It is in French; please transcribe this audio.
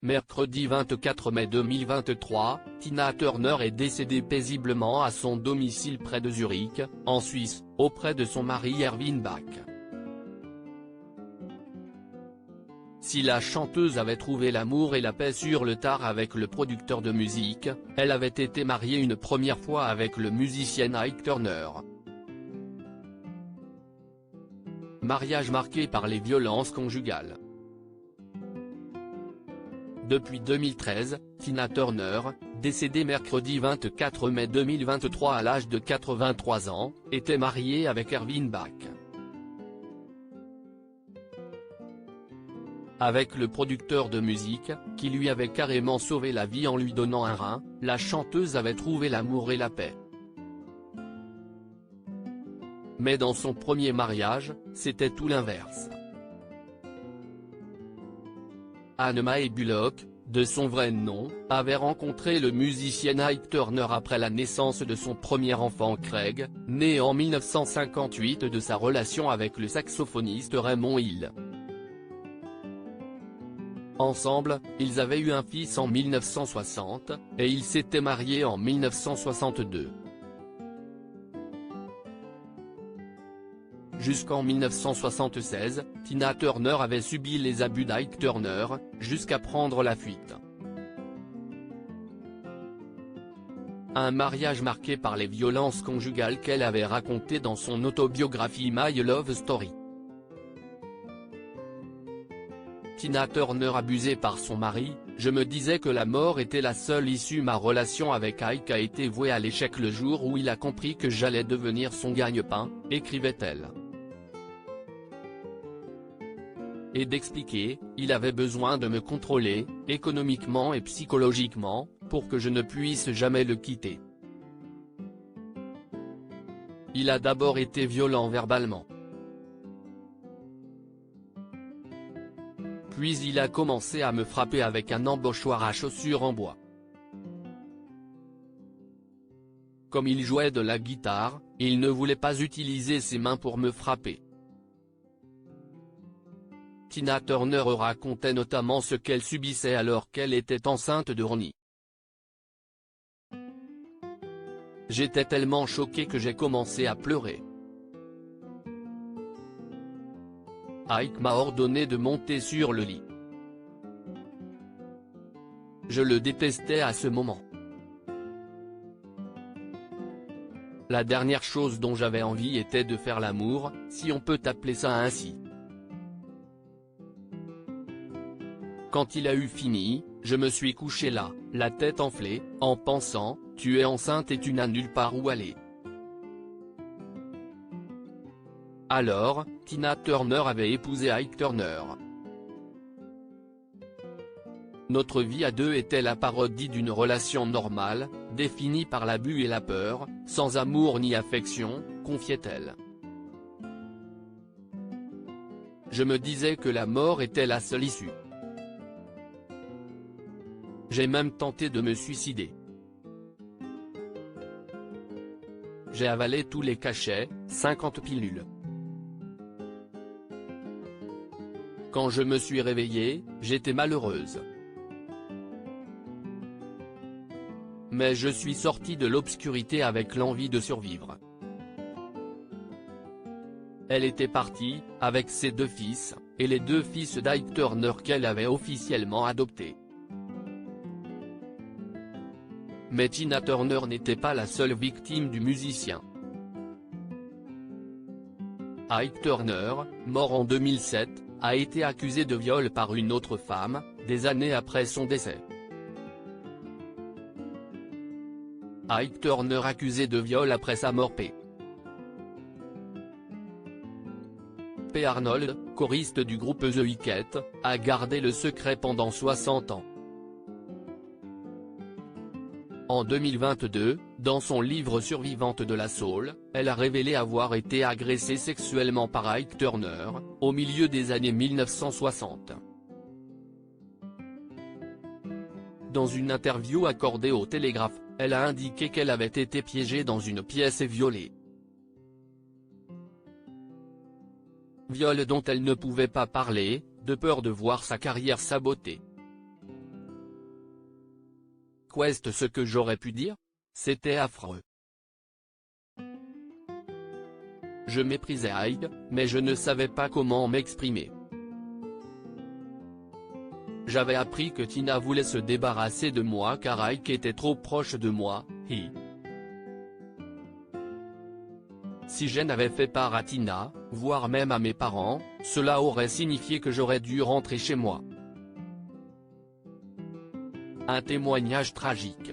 Mercredi 24 mai 2023, Tina Turner est décédée paisiblement à son domicile près de Zurich, en Suisse, auprès de son mari Erwin Bach. Si la chanteuse avait trouvé l'amour et la paix sur le tard avec le producteur de musique, elle avait été mariée une première fois avec le musicien Ike Turner. Mariage marqué par les violences conjugales. Depuis 2013, Tina Turner, décédée mercredi 24 mai 2023 à l'âge de 83 ans, était mariée avec Erwin Bach. Avec le producteur de musique, qui lui avait carrément sauvé la vie en lui donnant un rein, la chanteuse avait trouvé l'amour et la paix. Mais dans son premier mariage, c'était tout l'inverse. Anne-Mae Bullock, de son vrai nom, avait rencontré le musicien Ike Turner après la naissance de son premier enfant Craig, né en 1958 de sa relation avec le saxophoniste Raymond Hill. Ensemble, ils avaient eu un fils en 1960, et ils s'étaient mariés en 1962. Jusqu'en 1976, Tina Turner avait subi les abus d'Ike Turner, jusqu'à prendre la fuite. Un mariage marqué par les violences conjugales qu'elle avait racontées dans son autobiographie My Love Story. Tina Turner abusée par son mari, je me disais que la mort était la seule issue. Ma relation avec Ike a été vouée à l'échec le jour où il a compris que j'allais devenir son gagne-pain, écrivait-elle. Et d'expliquer, il avait besoin de me contrôler, économiquement et psychologiquement, pour que je ne puisse jamais le quitter. Il a d'abord été violent verbalement. Puis il a commencé à me frapper avec un embauchoir à chaussures en bois. Comme il jouait de la guitare, il ne voulait pas utiliser ses mains pour me frapper. Tina Turner racontait notamment ce qu'elle subissait alors qu'elle était enceinte de Ronnie. J'étais tellement choquée que j'ai commencé à pleurer. Ike m'a ordonné de monter sur le lit. Je le détestais à ce moment. La dernière chose dont j'avais envie était de faire l'amour, si on peut appeler ça ainsi. Quand il a eu fini, je me suis couché là, la tête enflée, en pensant, tu es enceinte et tu n'as nulle part où aller. Alors, Tina Turner avait épousé Ike Turner. Notre vie à deux était la parodie d'une relation normale, définie par l'abus et la peur, sans amour ni affection, confiait-elle. Je me disais que la mort était la seule issue. J'ai même tenté de me suicider. J'ai avalé tous les cachets, 50 pilules. Quand je me suis réveillée, j'étais malheureuse. Mais je suis sortie de l'obscurité avec l'envie de survivre. Elle était partie, avec ses deux fils, et les deux fils d'Ike Turner qu'elle avait officiellement adoptés. Mais Tina Turner n'était pas la seule victime du musicien. Ike Turner, mort en 2007, a été accusé de viol par une autre femme, des années après son décès. Ike Turner accusé de viol après sa mort. P. Arnold, choriste du groupe The Weeknd, a gardé le secret pendant 60 ans. En 2022, dans son livre Survivante de la Soul, elle a révélé avoir été agressée sexuellement par Ike Turner, au milieu des années 1960. Dans une interview accordée au Télégraphe, elle a indiqué qu'elle avait été piégée dans une pièce et violée. Viol dont elle ne pouvait pas parler, de peur de voir sa carrière sabotée. Quest. Ce que j'aurais pu dire? C'était affreux. Je méprisais Ike, mais je ne savais pas comment m'exprimer. J'avais appris que Tina voulait se débarrasser de moi car Ike était trop proche de moi, Si Jen avait fait part à Tina, voire même à mes parents, cela aurait signifié que j'aurais dû rentrer chez moi. Un témoignage tragique.